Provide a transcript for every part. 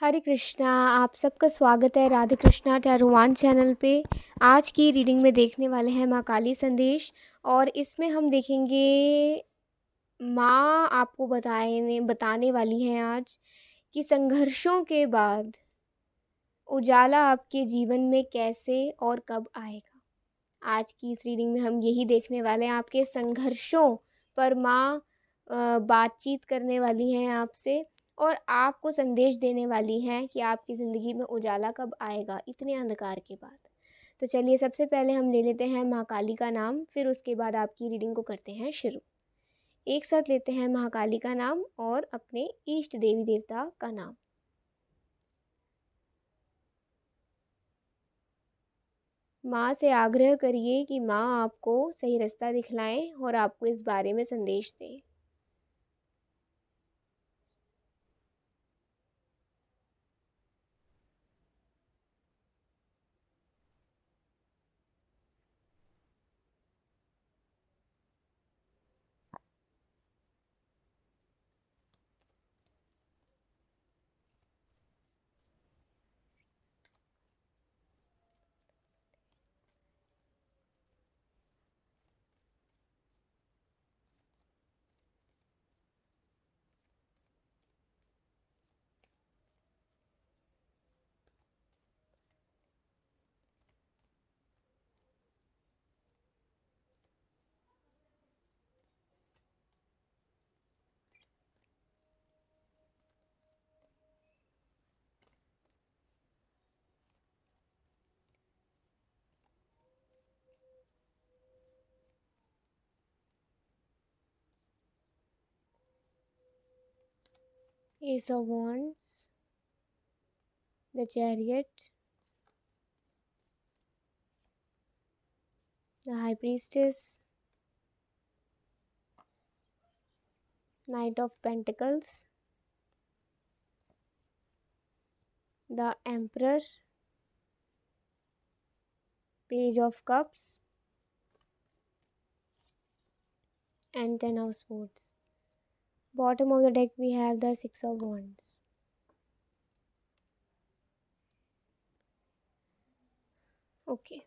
हरे कृष्णा। आप सबका स्वागत है राधे कृष्णा टैरोवान चैनल पे। आज की रीडिंग में देखने वाले हैं माँ काली संदेश, और इसमें हम देखेंगे माँ आपको बताने वाली हैं आज कि संघर्षों के बाद उजाला आपके जीवन में कैसे और कब आएगा। आज की इस रीडिंग में हम यही देखने वाले हैं। आपके संघर्षों पर माँ बातचीत करने वाली हैं आपसे, और आपको संदेश देने वाली हैं कि आपकी ज़िंदगी में उजाला कब आएगा इतने अंधकार के बाद। तो चलिए, सबसे पहले हम ले लेते हैं महाकाली का नाम, फिर उसके बाद आपकी रीडिंग को करते हैं शुरू। एक साथ लेते हैं महाकाली का नाम और अपने इष्ट देवी देवता का नाम। माँ से आग्रह करिए कि माँ आपको सही रास्ता दिखलाएं और आपको इस बारे में संदेश दें। Ace of Wands, the Chariot, the High Priestess, Knight of Pentacles, the Emperor, Page of Cups, and Ten of Swords. Bottom of the deck we have the Six of Wands. Okay,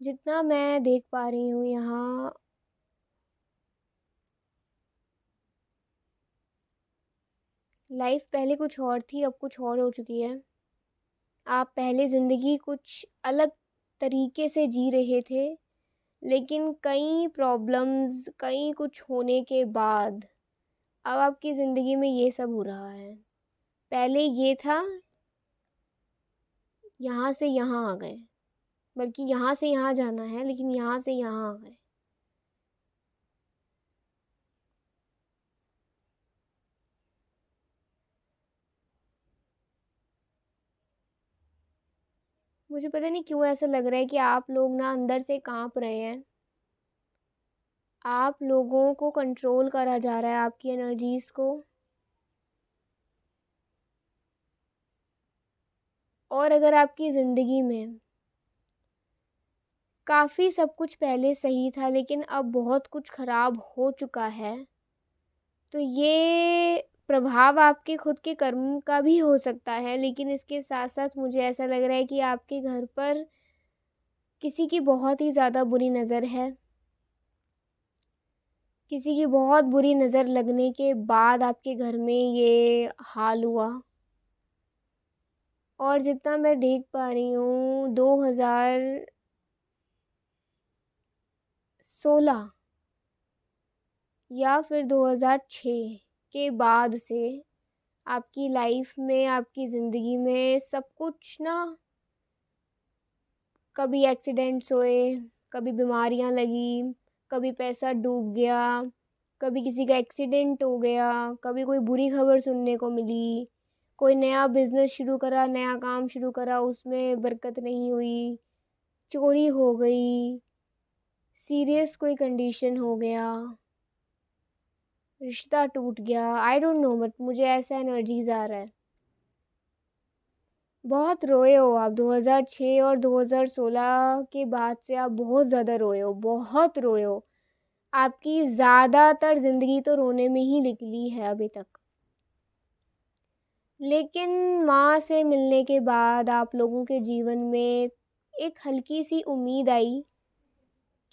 जितना मैं देख पा रही हूँ यहाँ life पहले कुछ और थी, अब कुछ और हो चुकी है। आप पहले ज़िंदगी कुछ अलग तरीके से जी रहे थे, लेकिन कई प्रॉब्लम्स, कई कुछ होने के बाद अब आपकी ज़िंदगी में ये सब हो रहा है। पहले ये था, यहाँ से यहाँ आ गए, बल्कि यहाँ से यहाँ जाना है, लेकिन यहाँ से यहाँ आ गए। मुझे पता नहीं क्यों ऐसा लग रहा है कि आप लोग ना अंदर से कांप रहे हैं। आप लोगों को कंट्रोल करा जा रहा है, आपकी एनर्जीज को। और अगर आपकी ज़िंदगी में काफ़ी सब कुछ पहले सही था, लेकिन अब बहुत कुछ ख़राब हो चुका है, तो ये प्रभाव आपके खुद के कर्म का भी हो सकता है। लेकिन इसके साथ साथ मुझे ऐसा लग रहा है कि आपके घर पर किसी की बहुत ही ज़्यादा बुरी नज़र है। किसी की बहुत बुरी नज़र लगने के बाद आपके घर में ये हाल हुआ। और जितना मैं देख पा रही हूँ 2016 या फिर 2006 के बाद से आपकी लाइफ में, आपकी ज़िंदगी में सब कुछ ना, कभी एक्सीडेंट्स हुए, कभी बीमारियां लगी, कभी पैसा डूब गया, कभी किसी का एक्सीडेंट हो गया, कभी कोई बुरी खबर सुनने को मिली, कोई नया बिजनेस शुरू करा, नया काम शुरू करा, उसमें बरकत नहीं हुई, चोरी हो गई, सीरियस कोई कंडीशन हो गया, रिश्ता टूट गया। आई डोंट नो, बट मुझे ऐसा एनर्जीज आ रहा है। बहुत रोए हो आप 2006 और 2016 के बाद से। आप बहुत ज़्यादा रोए हो, बहुत रोए हो। आपकी ज़्यादातर ज़िंदगी तो रोने में ही निकली है अभी तक। लेकिन माँ से मिलने के बाद आप लोगों के जीवन में एक हल्की सी उम्मीद आई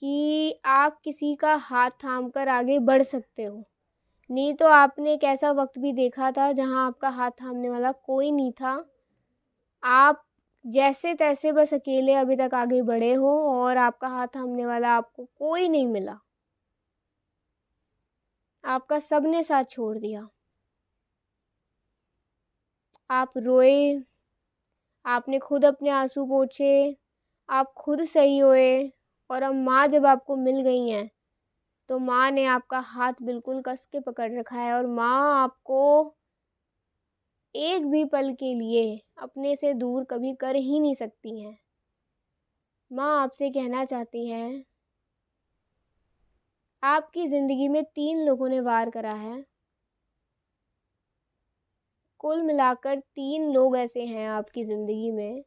कि आप किसी का हाथ थामकर आगे बढ़ सकते हो। नहीं तो आपने एक ऐसा वक्त भी देखा था जहाँ आपका हाथ थामने वाला कोई नहीं था। आप जैसे तैसे बस अकेले अभी तक आगे बढ़े हो और आपका हाथ थामने वाला आपको कोई नहीं मिला। आपका सबने साथ छोड़ दिया। आप रोए, आपने खुद अपने आंसू पोंछे, आप खुद सही हुए और अब माँ जब आपको मिल गई हैं तो माँ ने आपका हाथ बिल्कुल कस के पकड़ रखा है और माँ आपको एक भी पल के लिए अपने से दूर कभी कर ही नहीं सकती हैं। माँ आपसे कहना चाहती हैं, आपकी ज़िंदगी में 3 लोगों ने वार करा है। कुल मिलाकर 3 लोग ऐसे हैं आपकी ज़िंदगी में,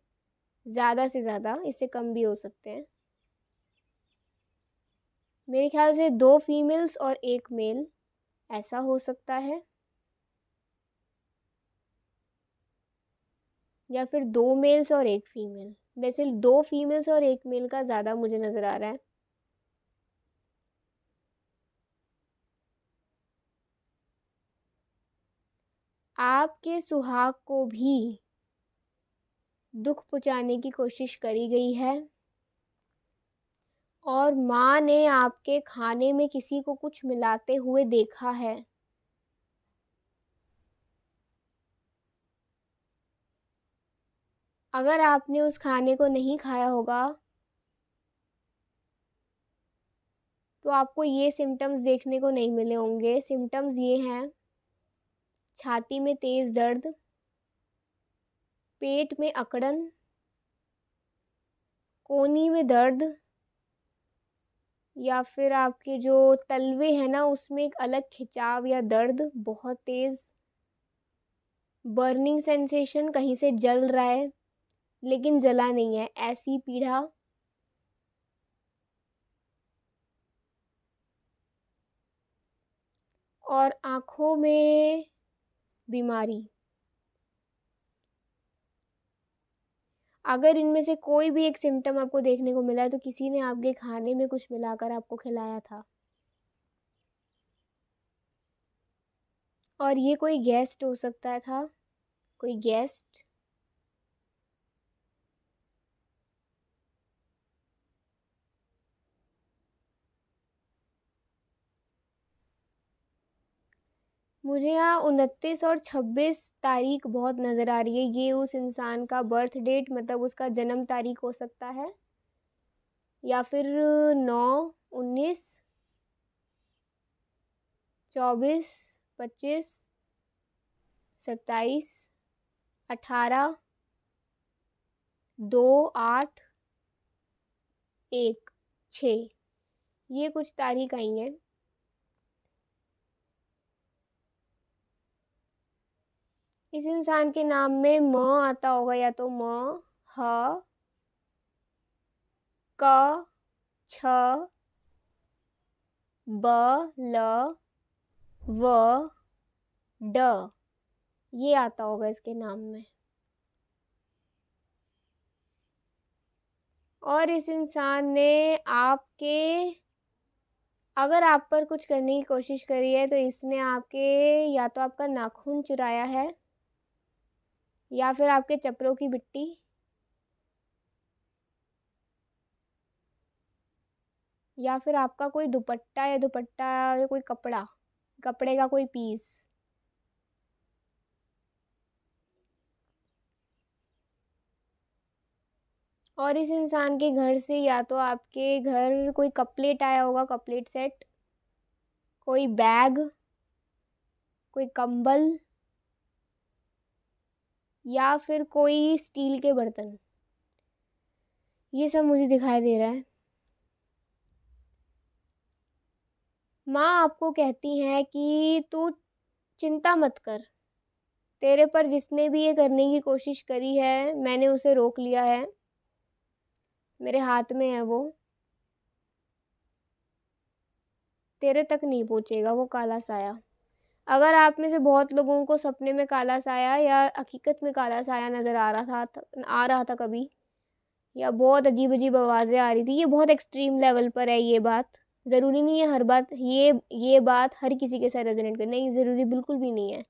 ज़्यादा से ज़्यादा, इससे कम भी हो सकते हैं। मेरे ख्याल से 2 फीमेल्स और 1 मेल, ऐसा हो सकता है। या फिर 2 मेल्स और 1 फीमेल। वैसे 2 फीमेल्स और 1 मेल का ज़्यादा मुझे नज़र आ रहा है। आपके सुहाग को भी दुख पहुँचाने की कोशिश करी गई है और माँ ने आपके खाने में किसी को कुछ मिलाते हुए देखा है। अगर आपने उस खाने को नहीं खाया होगा तो आपको ये सिम्टम्स देखने को नहीं मिले होंगे। सिम्टम्स ये हैं, छाती में तेज़ दर्द, पेट में अकड़न, कोहनी में दर्द, या फिर आपके जो तलवे हैं ना उसमें एक अलग खिंचाव या दर्द बहुत तेज़, बर्निंग सेंसेशन, कहीं से जल रहा है लेकिन जला नहीं है, ऐसी पीड़ा। और आँखों में बीमारी। अगर इनमें से कोई भी एक सिम्पटम आपको देखने को मिला है तो किसी ने आपके खाने में कुछ मिलाकर आपको खिलाया था। और ये कोई गेस्ट हो सकता था, कोई गेस्ट। मुझे यहाँ 29 और 26 तारीख बहुत नज़र आ रही है। ये उस इंसान का बर्थ डेट, मतलब उसका जन्म तारीख हो सकता है, या फिर 9, 19, 24, 25, 27, 18, 2, 8, 1, 6, ये कुछ तारीख आई हैं। इस इंसान के नाम में म आता होगा, या तो म, ह, क, छ, ब, ल, व, ड, ये आता होगा इसके नाम में। और इस इंसान ने आपके, अगर आप पर कुछ करने की कोशिश करी है तो इसने आपके, या तो आपका नाखून चुराया है, या फिर आपके चप्पलों की मिट्टी, या फिर आपका कोई दुपट्टा या कोई कपड़ा, कपड़े का कोई पीस। और इस इंसान के घर से, या तो आपके घर कोई कपलेट आया होगा, कपलेट सेट, कोई बैग, कोई कंबल, या फिर कोई स्टील के बर्तन। ये सब मुझे दिखाई दे रहा है। माँ आपको कहती हैं कि तू चिंता मत कर, तेरे पर जिसने भी ये करने की कोशिश करी है मैंने उसे रोक लिया है, मेरे हाथ में है वो, तेरे तक नहीं पहुँचेगा वो काला साया। अगर आप में से बहुत लोगों को सपने में काला साया या हकीकत में काला साया नज़र आ रहा था कभी, या बहुत अजीब-अजीब आवाज़ें आ रही थी, ये बहुत एक्सट्रीम लेवल पर है ये बात। ज़रूरी नहीं है हर बात ये बात हर किसी के साथ रेज़ोनेट करे, नहीं ज़रूरी बिल्कुल भी नहीं है।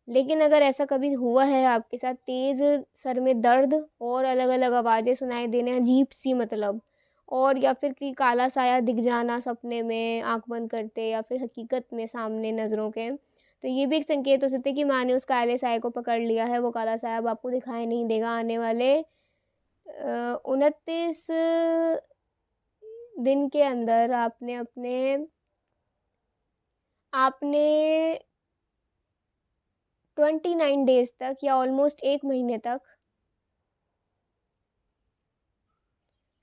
लेकिन अगर ऐसा कभी हुआ है आपके साथ, तेज़ सर में दर्द और अलग-अलग आवाज़ें सुनाई देना अजीब-सी मतलब, और या फिर कि काला साया दिख जाना सपने में आँख बंद करते या फिर हकीकत में सामने नज़रों के, तो ये भी एक संकेत हो सकता है कि माँ ने उस काले साये को पकड़ लिया है। वो काला साया अब आपको दिखाई नहीं देगा आने वाले 29 दिन के अंदर। आपने 29 डेज़ तक या ऑलमोस्ट 1 महीने तक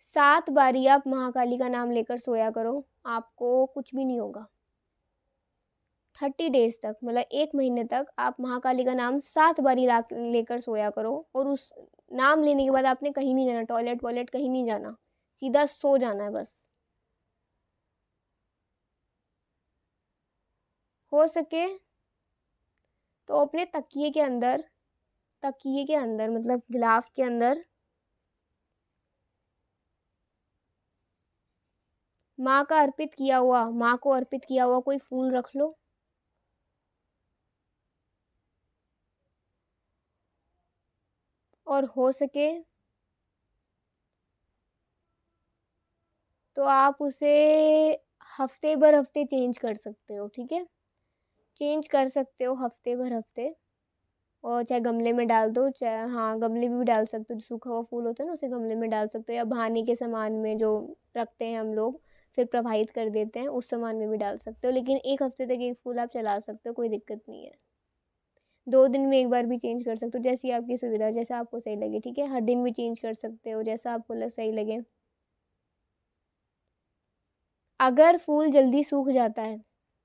7 बारी आप महाकाली का नाम लेकर सोया करो, आपको कुछ भी नहीं होगा। 30 डेज़ तक मतलब 1 महीने तक आप महाकाली का नाम 7 बारी लेकर सोया करो, और उस नाम लेने के बाद आपने कहीं नहीं जाना, टॉयलेट-वॉयलेट कहीं नहीं जाना, सीधा सो जाना है बस। हो सके तो अपने तकिए के अंदर मतलब गिलाफ के अंदर माँ को अर्पित किया हुआ कोई फूल रख लो, और हो सके तो आप उसे हफ्ते चेंज कर सकते हो, ठीक है? चेंज कर सकते हो हफ्ते, और चाहे गमले में डाल दो, चाहे हाँ गमले में भी डाल सकते हो, जो सूखा हुआ फूल होता है ना उसे गमले में डाल सकते हो, या बहाने के सामान में जो रखते हैं हम लोग फिर प्रवाहित कर देते हैं उस सामान में भी डाल सकते हो। लेकिन 1 हफ्ते तक एक फूल आप चला सकते हो, कोई दिक्कत नहीं है। 2 दिन में एक बार भी चेंज कर सकते हो, जैसी आपकी सुविधा, जैसा आपको सही लगे, ठीक है? हर दिन भी चेंज कर सकते हो, जैसा आपको सही लगे। अगर फूल जल्दी सूख जाता है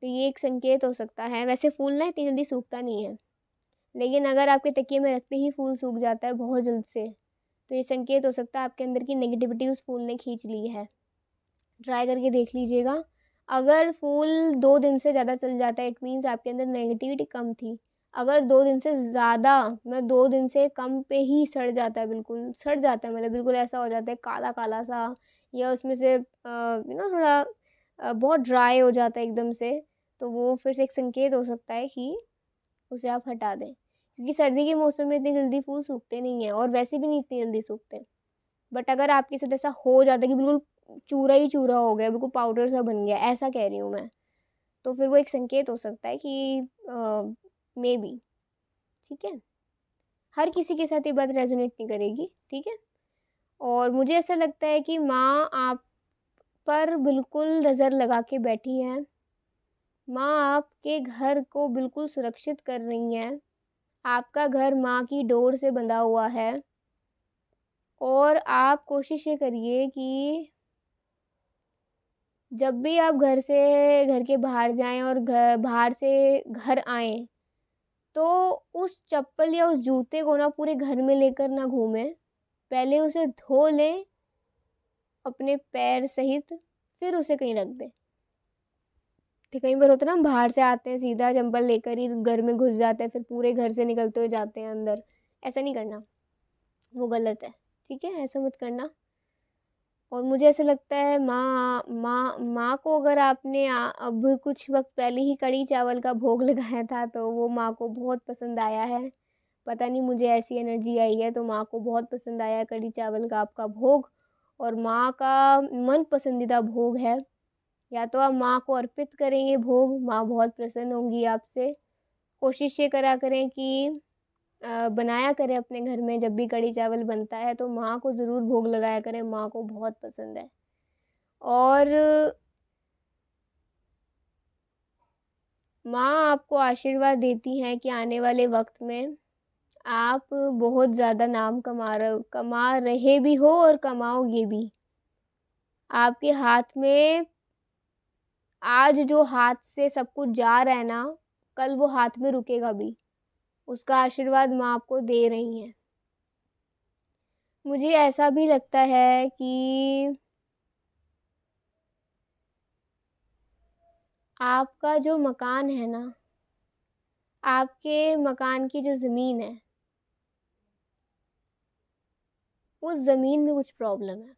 तो ये एक संकेत हो सकता है, वैसे फूल ना इतनी जल्दी सूखता नहीं है, लेकिन अगर आपके तकिए में रखते ही फूल सूख जाता है बहुत जल्द से, तो ये संकेत हो सकता है आपके अंदर की नेगेटिविटी उस फूल ने खींच ली है। ट्राई करके देख लीजिएगा। अगर फूल 2 दिन से ज़्यादा चल जाता है, इट मीन्स आपके अंदर नेगेटिविटी कम थी। अगर 2 दिन से ज़्यादा, मतलब 2 दिन से कम पे ही सड़ जाता है, बिल्कुल सड़ जाता है, मतलब बिल्कुल ऐसा हो जाता है काला-काला सा, या उसमें से थोड़ा बहुत ड्राई हो जाता है एकदम से, तो वो फिर से एक संकेत हो सकता है कि उसे आप हटा दें। क्योंकि सर्दी के मौसम में इतनी जल्दी फूल सूखते नहीं हैं, और वैसे भी नहीं इतनी जल्दी सूखते। बट अगर आपके साथ ऐसा हो जाता है कि बिल्कुल चूरा ही चूरा हो गया, बिल्कुल पाउडर सा बन गया, ऐसा कह रही हूँ मैं, तो फिर वो एक संकेत हो सकता है कि मे बी, ठीक है? हर किसी के साथ ये बात रेजोनेट नहीं करेगी, ठीक है? और मुझे ऐसा लगता है कि माँ आप पर बिल्कुल नज़र लगा के बैठी हैं। माँ आपके घर को बिल्कुल सुरक्षित कर रही हैं। आपका घर माँ की डोर से बंधा हुआ है, और आप कोशिश ये करिए कि जब भी आप घर के बाहर जाएँ और बाहर से घर आएँ, तो उस चप्पल या उस जूते को ना पूरे घर में लेकर ना घूमें। पहले उसे धो लें अपने पैर सहित, फिर उसे कहीं रख दें। ठीक, कई बार होता है ना, हम बाहर से आते हैं सीधा चंपल लेकर ही घर में घुस जाते हैं, फिर पूरे घर से निकलते हुए जाते हैं अंदर। ऐसा नहीं करना, वो गलत है, ठीक है? ऐसा मत करना। और मुझे ऐसा लगता है माँ को अगर आपने अब कुछ वक़्त पहले ही कढ़ी चावल का भोग लगाया था, तो वो माँ को बहुत पसंद आया है। पता नहीं मुझे ऐसी एनर्जी आई है, तो माँ को बहुत पसंद आया है कढ़ी चावल का आपका भोग, और माँ का मन पसंदीदा भोग है। या तो आप माँ को अर्पित करेंगे भोग, माँ बहुत प्रसन्न होंगी आपसे। कोशिश ये करा करें कि बनाया करें अपने घर में, जब भी कढ़ी चावल बनता है तो माँ को ज़रूर भोग लगाया करें, माँ को बहुत पसंद है। और माँ आपको आशीर्वाद देती हैं कि आने वाले वक्त में आप बहुत ज़्यादा नाम कमा रहे भी हो और कमाओगे भी। आपके हाथ में आज जो हाथ से सब कुछ जा रहा है ना, कल वो हाथ में रुकेगा भी। उसका आशीर्वाद माँ आपको दे रही हैं। मुझे ऐसा भी लगता है कि आपका जो मकान है ना, आपके मकान की जो ज़मीन है, उस ज़मीन में कुछ प्रॉब्लम है,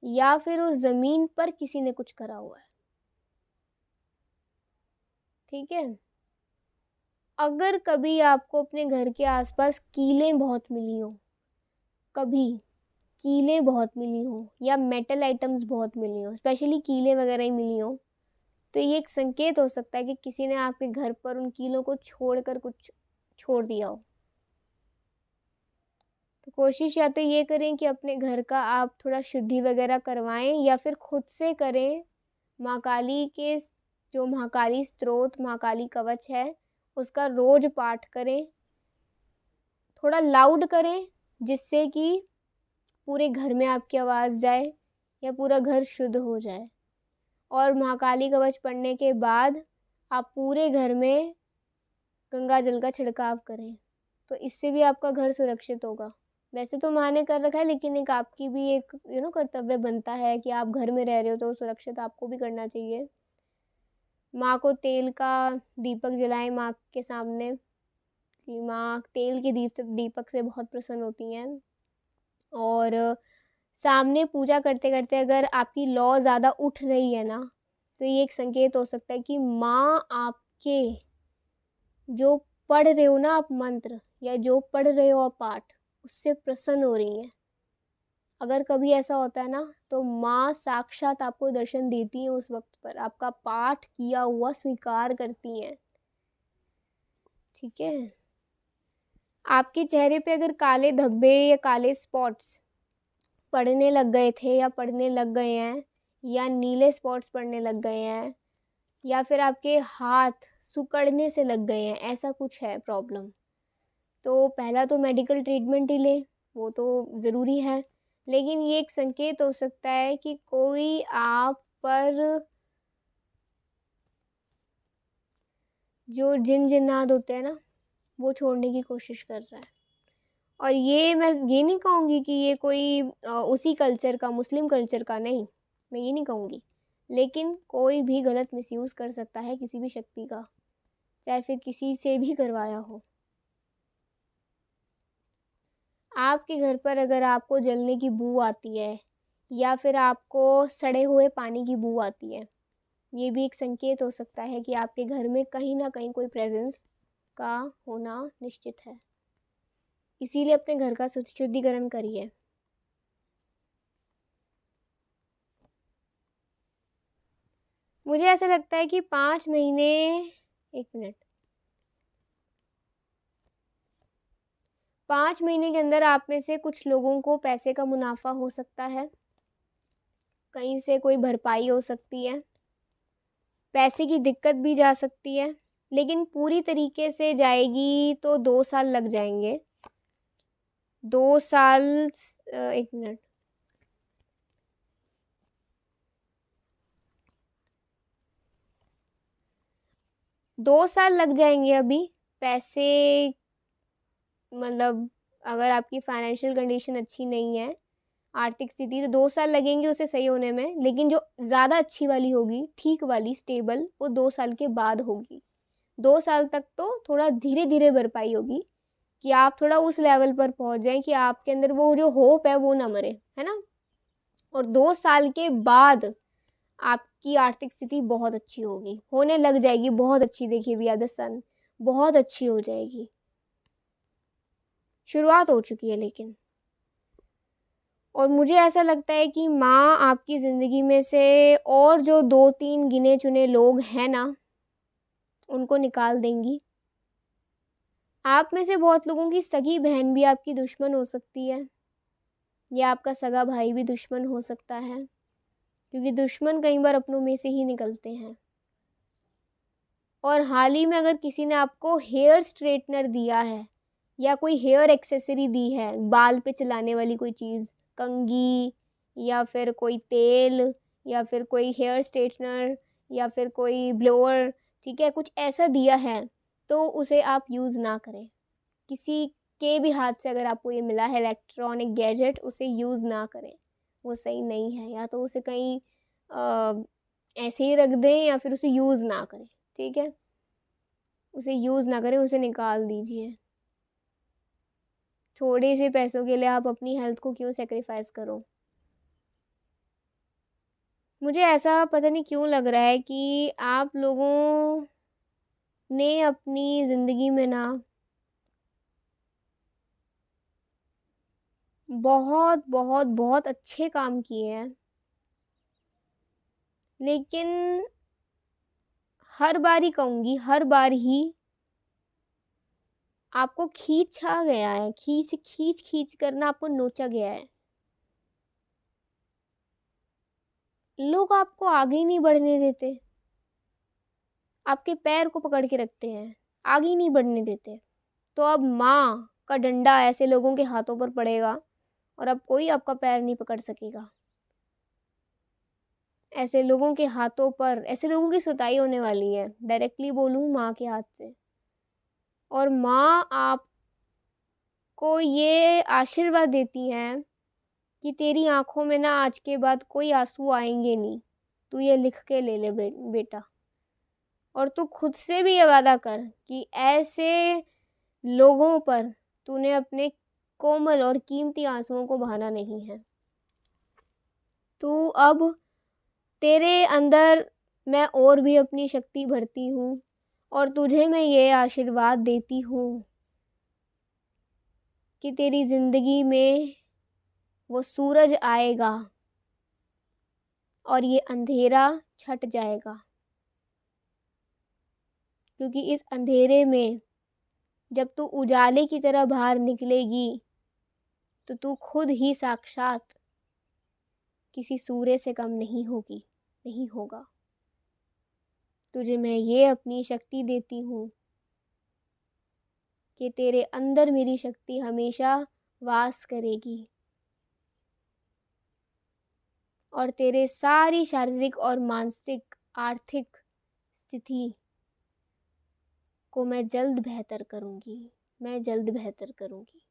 या फिर उस ज़मीन पर किसी ने कुछ करा हुआ है। ठीक है। अगर कभी आपको अपने घर के आसपास कीलें बहुत मिली हो, कभी कीलें बहुत मिली हो या मेटल आइटम्स बहुत मिली हो, स्पेशली कीलें वगैरह ही मिली हो, तो ये एक संकेत हो सकता है कि किसी ने आपके घर पर उन कीलों को छोड़कर कुछ छोड़ दिया हो। तो कोशिश या तो ये करें कि अपने घर का आप थोड़ा शुद्धि वगैरह करवाएं, या फिर खुद से करें। माँ काली के जो महाकाली स्तोत्र, महाकाली कवच है, उसका रोज पाठ करें, थोड़ा लाउड करें, जिससे कि पूरे घर में आपकी आवाज़ जाए या पूरा घर शुद्ध हो जाए। और महाकाली कवच पढ़ने के बाद आप पूरे घर में गंगा जल का छिड़काव करें, तो इससे भी आपका घर सुरक्षित होगा। वैसे तो माँ ने कर रखा है, लेकिन एक आपकी भी एक कर्तव्य बनता है कि आप घर में रह रहे हो तो सुरक्षित आपको भी करना चाहिए। माँ को तेल का दीपक जलाएं माँ के सामने, कि माँ तेल के दीपक से बहुत प्रसन्न होती हैं। और सामने पूजा करते करते अगर आपकी लौ ज़्यादा उठ रही है ना, तो ये एक संकेत हो सकता है कि माँ आपके जो पढ़ रहे हो ना आप मंत्र, या जो पढ़ रहे हो आप पाठ, उससे प्रसन्न हो रही हैं। अगर कभी ऐसा होता है ना, तो माँ साक्षात आपको दर्शन देती हैं, उस वक्त पर आपका पाठ किया हुआ स्वीकार करती हैं। ठीक है। आपके चेहरे पे अगर काले धब्बे या काले स्पॉट्स पड़ने लग गए थे या पड़ने लग गए हैं, या नीले स्पॉट्स पड़ने लग गए हैं, या फिर आपके हाथ सिकुड़ने से लग गए हैं, ऐसा कुछ है प्रॉब्लम, तो पहला तो मेडिकल ट्रीटमेंट ही लें, वो तो ज़रूरी है। लेकिन ये एक संकेत हो सकता है कि कोई आप पर जो जिन जिन्नात होते हैं ना, वो छोड़ने की कोशिश कर रहा है। और ये मैं ये नहीं कहूँगी कि ये कोई उसी कल्चर का, मुस्लिम कल्चर का नहीं, मैं ये नहीं कहूँगी, लेकिन कोई भी गलत मिसयूज़ कर सकता है किसी भी शक्ति का, चाहे फिर किसी से भी करवाया हो। आपके घर पर अगर आपको जलने की बू आती है, या फिर आपको सड़े हुए पानी की बू आती है, ये भी एक संकेत हो सकता है कि आपके घर में कहीं ना कहीं कोई प्रेजेंस का होना निश्चित है। इसीलिए अपने घर का शुद्धिकरण करिए। मुझे ऐसा लगता है कि 5 महीने, एक मिनट, 5 महीने के अंदर आप में से कुछ लोगों को पैसे का मुनाफा हो सकता है, कहीं से कोई भरपाई हो सकती है, पैसे की दिक्कत भी जा सकती है, लेकिन पूरी तरीके से जाएगी तो 2 साल लग जाएंगे। 2 साल, एक मिनट, 2 साल लग जाएंगे अभी पैसे, मतलब अगर आपकी फाइनेंशियल कंडीशन अच्छी नहीं है, आर्थिक स्थिति, तो 2 साल लगेंगे उसे सही होने में। लेकिन जो ज़्यादा अच्छी वाली होगी, ठीक वाली, स्टेबल, वो 2 साल के बाद होगी। 2 साल तक तो थोड़ा धीरे धीरे भरपाई होगी, कि आप थोड़ा उस लेवल पर पहुंच जाएं कि आपके अंदर वो जो होप है वो ना मरे, है ना। और 2 साल के बाद आपकी आर्थिक स्थिति बहुत अच्छी होगी, होने लग जाएगी बहुत अच्छी। देखिए वी आर द सन, बहुत अच्छी हो जाएगी, शुरुआत हो चुकी है लेकिन। और मुझे ऐसा लगता है कि माँ आपकी ज़िंदगी में से और जो 2-3 गिने चुने लोग हैं ना, उनको निकाल देंगी। आप में से बहुत लोगों की सगी बहन भी आपकी दुश्मन हो सकती है, या आपका सगा भाई भी दुश्मन हो सकता है, क्योंकि दुश्मन कई बार अपनों में से ही निकलते हैं। और हाल ही में अगर किसी ने आपको हेयर स्ट्रेटनर दिया है, या कोई हेयर एक्सेसरी दी है, बाल पे चलाने वाली कोई चीज़, कंघी, या फिर कोई तेल, या फिर कोई हेयर स्ट्रेटनर, या फिर कोई ब्लोअर, ठीक है, कुछ ऐसा दिया है, तो उसे आप यूज़ ना करें। किसी के भी हाथ से अगर आपको ये मिला है इलेक्ट्रॉनिक गैजेट, उसे यूज़ ना करें, वो सही नहीं है। या तो उसे कहीं ऐसे ही रख दें, या फिर उसे यूज़ ना करें, ठीक है। उसे यूज़ ना करें, उसे निकाल दीजिए। थोड़े से पैसों के लिए आप अपनी हेल्थ को क्यों सैक्रिफाइस करो। मुझे ऐसा पता नहीं क्यों लग रहा है कि आप लोगों ने अपनी ज़िंदगी में ना बहुत बहुत बहुत अच्छे काम किए हैं, लेकिन हर बार ही कहूँगी, हर बार ही आपको खींचा गया है, खींच खींच खींच करना आपको नोचा गया है। लोग आपको आगे ही नहीं बढ़ने देते, आपके पैर को पकड़ के रखते हैं, आगे ही नहीं बढ़ने देते। तो अब माँ का डंडा ऐसे लोगों के हाथों पर पड़ेगा और अब कोई आपका पैर नहीं पकड़ सकेगा। ऐसे लोगों के हाथों पर, ऐसे लोगों की सुताई होने वाली है, डायरेक्टली बोलूँ माँ के हाथ से। और माँ आपको ये आशीर्वाद देती हैं कि तेरी आंखों में ना आज के बाद कोई आंसू आएंगे नहीं, तू ये लिख के ले ले बेटा। और तू खुद से भी ये वादा कर कि ऐसे लोगों पर तूने अपने कोमल और कीमती आंसुओं को बहाना नहीं है। तू अब, तेरे अंदर मैं और भी अपनी शक्ति भरती हूँ और तुझे मैं ये आशीर्वाद देती हूँ कि तेरी ज़िंदगी में वो सूरज आएगा और ये अंधेरा छट जाएगा। क्योंकि इस अंधेरे में जब तू उजाले की तरह बाहर निकलेगी तो तू खुद ही साक्षात किसी सूर्य से कम नहीं होगी, नहीं होगा। तुझे मैं ये अपनी शक्ति देती हूँ कि तेरे अंदर मेरी शक्ति हमेशा वास करेगी और तेरे सारी शारीरिक और मानसिक आर्थिक स्थिति को मैं जल्द बेहतर करूँगी, मैं जल्द बेहतर करूँगी।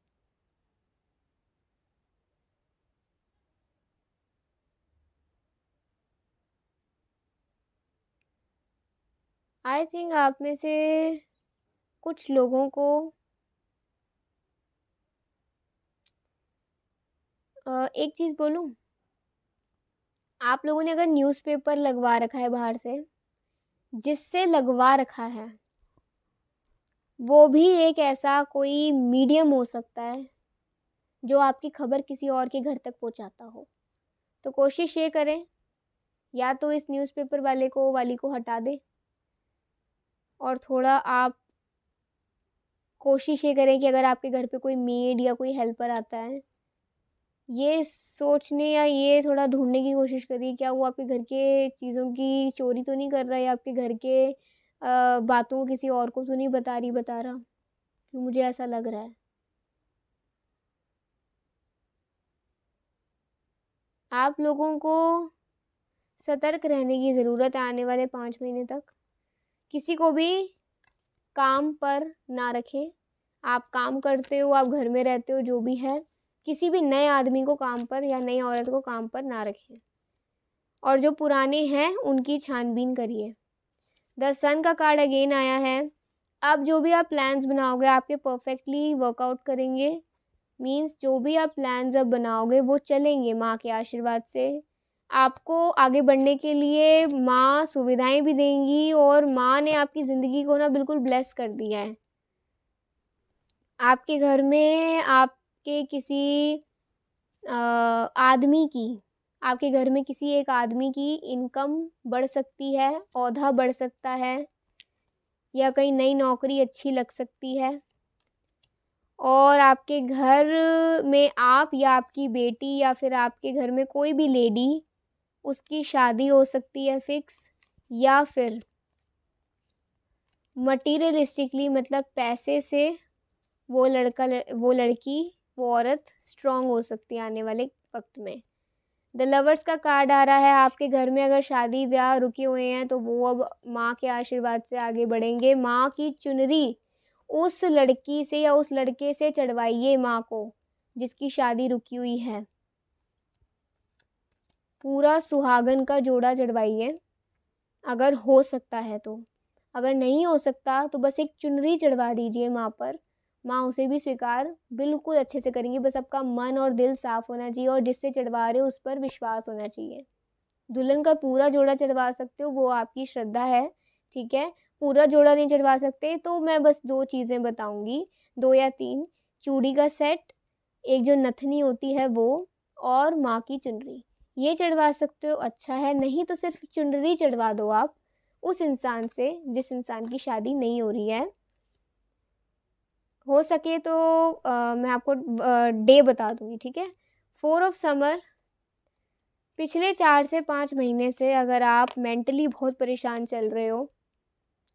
आई थिंक आप में से कुछ लोगों को एक चीज़ बोलूं, आप लोगों ने अगर न्यूज़पेपर लगवा रखा है बाहर से, जिससे लगवा रखा है वो भी एक ऐसा कोई मीडियम हो सकता है जो आपकी खबर किसी और के घर तक पहुंचाता हो। तो कोशिश ये करें, या तो इस न्यूज़पेपर वाली को हटा दे और थोड़ा आप कोशिश ये करें कि अगर आपके घर पे कोई मेड या कोई हेल्पर आता है, ये सोचने या ये थोड़ा ढूंढने की कोशिश करिए क्या वो आपके घर के चीज़ों की चोरी तो नहीं कर रहा है या आपके घर के बातों को किसी और को तो नहीं बता रहा, क्योंकि मुझे ऐसा लग रहा है। आप लोगों को सतर्क रहने की ज़रूरत है आने वाले 5 महीने तक। किसी को भी काम पर ना रखें। आप काम करते हो, आप घर में रहते हो, जो भी है, किसी भी नए आदमी को काम पर या नई औरत को काम पर ना रखें। और जो पुराने हैं उनकी छानबीन करिए। द सन का कार्ड अगेन आया है। अब जो भी आप प्लान्स बनाओगे आपके परफेक्टली वर्कआउट करेंगे। मीन्स जो भी आप प्लान्स अब बनाओगे वो चलेंगे माँ के आशीर्वाद से। आपको आगे बढ़ने के लिए माँ सुविधाएं भी देंगी और माँ ने आपकी ज़िंदगी को ना बिल्कुल ब्लेस कर दिया है। आपके घर में आपके किसी आदमी की, आपके घर में किसी एक आदमी की इनकम बढ़ सकती है, ओहदा बढ़ सकता है या कहीं नई नौकरी अच्छी लग सकती है। और आपके घर में आप या आपकी बेटी या फिर आपके घर में कोई भी लेडी, उसकी शादी हो सकती है फिक्स, या फिर मटीरियलिस्टिकली मतलब पैसे से वो लड़की, वो औरत स्ट्रांग हो सकती है आने वाले वक्त में। द लवर्स का कार्ड आ रहा है। आपके घर में अगर शादी ब्याह रुके हुए हैं तो वो अब माँ के आशीर्वाद से आगे बढ़ेंगे। माँ की चुनरी उस लड़की से या उस लड़के से चढ़वाइए माँ को जिसकी शादी रुकी हुई है। पूरा सुहागन का जोड़ा चढ़वाइए अगर हो सकता है तो। अगर नहीं हो सकता तो बस एक चुनरी चढ़वा दीजिए माँ पर, माँ उसे भी स्वीकार बिल्कुल अच्छे से करेंगी। बस आपका मन और दिल साफ होना चाहिए और जिससे चढ़वा रहे हो उस पर विश्वास होना चाहिए। दुल्हन का पूरा जोड़ा चढ़वा सकते हो, वो आपकी श्रद्धा है, ठीक है। पूरा जोड़ा नहीं चढ़वा सकते तो मैं बस 2 चीज़ें बताऊँगी, 2 या 3, चूड़ी का सेट, एक जो नथनी होती है वो, और माँ की चुनरी, ये चढ़वा सकते हो, अच्छा है। नहीं तो सिर्फ चुनरी चढ़वा दो आप उस इंसान से जिस इंसान की शादी नहीं हो रही है। हो सके तो मैं आपको डे बता दूँगी, ठीक है। 4 ऑफ समर, पिछले 4 से 5 महीने से अगर आप मेंटली बहुत परेशान चल रहे हो,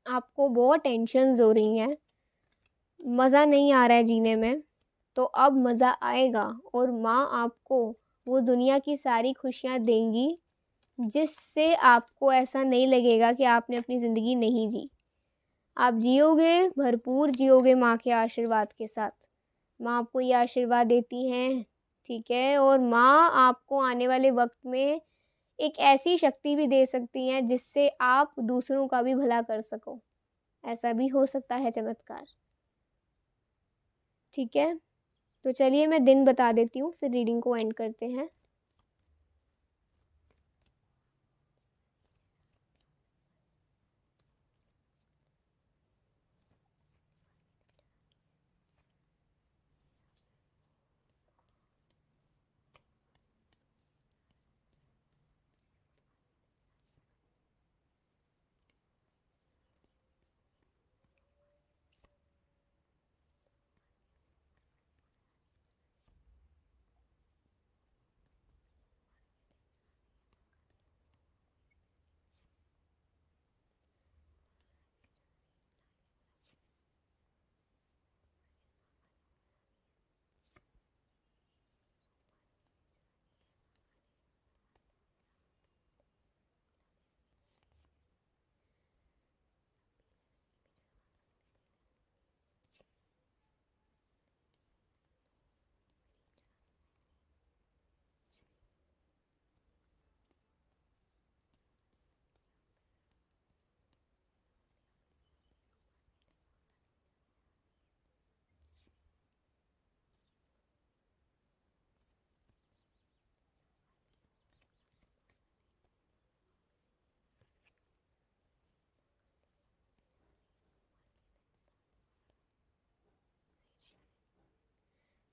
आपको बहुत टेंशन्स हो रही हैं, मज़ा नहीं आ रहा है जीने में, तो अब मज़ा आएगा और माँ आपको वो दुनिया की सारी खुशियाँ देंगी, जिससे आपको ऐसा नहीं लगेगा कि आपने अपनी ज़िंदगी नहीं जी। आप जियोगे, भरपूर जियोगे माँ के आशीर्वाद के साथ। माँ आपको ये आशीर्वाद देती हैं, ठीक है। और माँ आपको आने वाले वक्त में एक ऐसी शक्ति भी दे सकती हैं जिससे आप दूसरों का भी भला कर सको। ऐसा भी हो सकता है चमत्कार, ठीक है। तो चलिए मैं दिन बता देती हूँ, फिर रीडिंग को एंड करते हैं।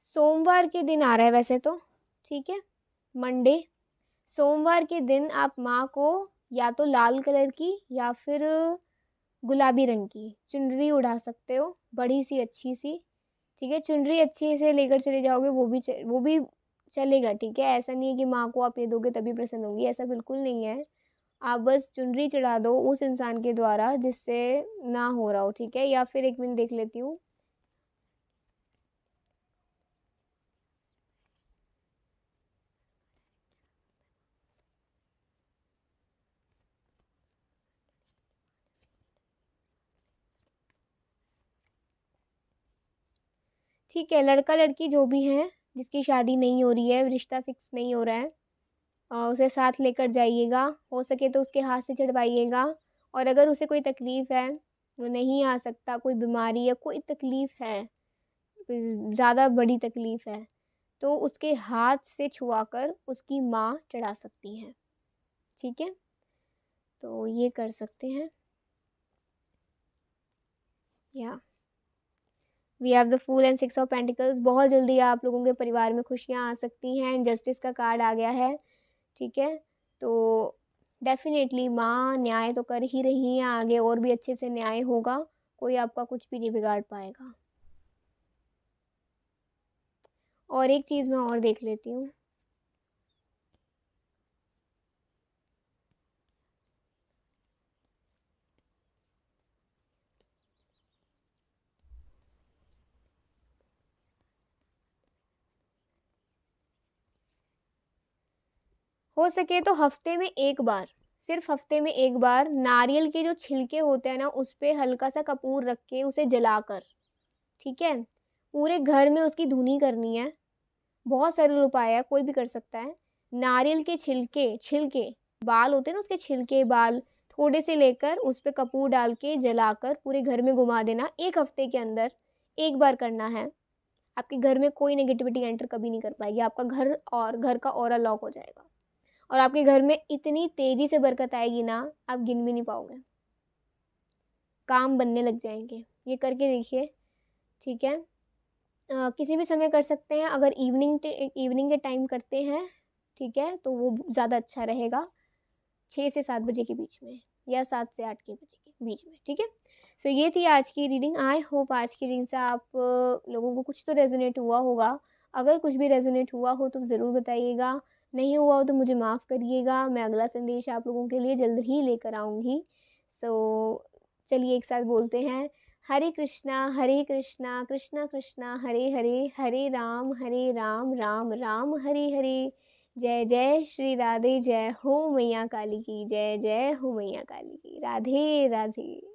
सोमवार के दिन आ रहा है वैसे तो, ठीक है, मंडे। सोमवार के दिन आप माँ को या तो लाल कलर की या फिर गुलाबी रंग की चुनरी उड़ा सकते हो, बड़ी सी अच्छी सी, ठीक है। चुनरी अच्छे से लेकर चले जाओगे, वो भी चलेगा, ठीक है। ऐसा नहीं है कि माँ को आप ये दोगे तभी प्रसन्न होगी, ऐसा बिल्कुल नहीं है। आप बस चुनरी चढ़ा दो उस इंसान के द्वारा जिससे ना हो रहा हो, ठीक है। या फिर एक मिनट देख लेती हूँ। ठीक है, लड़का लड़की जो भी हैं जिसकी शादी नहीं हो रही है, रिश्ता फिक्स नहीं हो रहा है, उसे साथ लेकर जाइएगा, हो सके तो उसके हाथ से चढ़वाइएगा। और अगर उसे कोई तकलीफ़ है, वो नहीं आ सकता, कोई बीमारी या कोई तकलीफ़ है, कोई ज़्यादा बड़ी तकलीफ़ है, तो उसके हाथ से छुआकर उसकी माँ चढ़ा सकती हैं, ठीक है। तो ये कर सकते हैं। या we have the fool and 6 of pentacles. बहुत जल्दी आप लोगों के परिवार में खुशियाँ आ सकती हैं। जस्टिस का कार्ड आ गया है, ठीक है। तो डेफ़िनेटली माँ न्याय तो कर ही रही हैं, आगे और भी अच्छे से न्याय होगा, कोई आपका कुछ भी नहीं बिगाड़ पाएगा। और एक चीज़ मैं और देख लेती हूँ। हो सके तो हफ्ते में एक बार, सिर्फ हफ्ते में एक बार नारियल के जो छिलके होते हैं ना, उस पे हल्का सा कपूर रख के उसे जलाकर, ठीक है, पूरे घर में उसकी धुनी करनी है। बहुत सरल उपाय है, कोई भी कर सकता है। नारियल के छिलके छिलके बाल होते हैं ना, उसके छिलके बाल थोड़े से लेकर उस पे कपूर डाल के जलाकर पूरे घर में घुमा देना 1 हफ्ते के अंदर 1 बार करना है। आपके घर में कोई नेगेटिविटी एंटर कभी नहीं कर पाएगी। आपका घर और घर का ऑरा लॉक हो जाएगा और आपके घर में इतनी तेज़ी से बरकत आएगी ना, आप गिन भी नहीं पाओगे। काम बनने लग जाएँगे। ये करके देखिए, ठीक है? किसी भी समय कर सकते हैं। अगर इवनिंग के टाइम करते हैं, ठीक है, तो वो ज़्यादा अच्छा रहेगा। 6 से 7 बजे के बीच में या 7 से 8 के बजे के बीच में, ठीक है? सो ये थी आज की रीडिंग। आई होप आज की रीडिंग से आप लोगों को कुछ तो रेजोनेट हुआ होगा। अगर कुछ भी रेजोनेट हुआ हो तो ज़रूर बताइएगा। नहीं हुआ हो तो मुझे माफ़ करिएगा। मैं अगला संदेश आप लोगों के लिए जल्द ही लेकर आऊँगी। सो चलिए एक साथ बोलते हैं, हरे कृष्णा कृष्णा कृष्णा हरे हरे, हरे राम राम राम हरे हरे। जय जय श्री राधे, जय हो मैया काली की, जय जय हो मैया काली की। राधे राधे।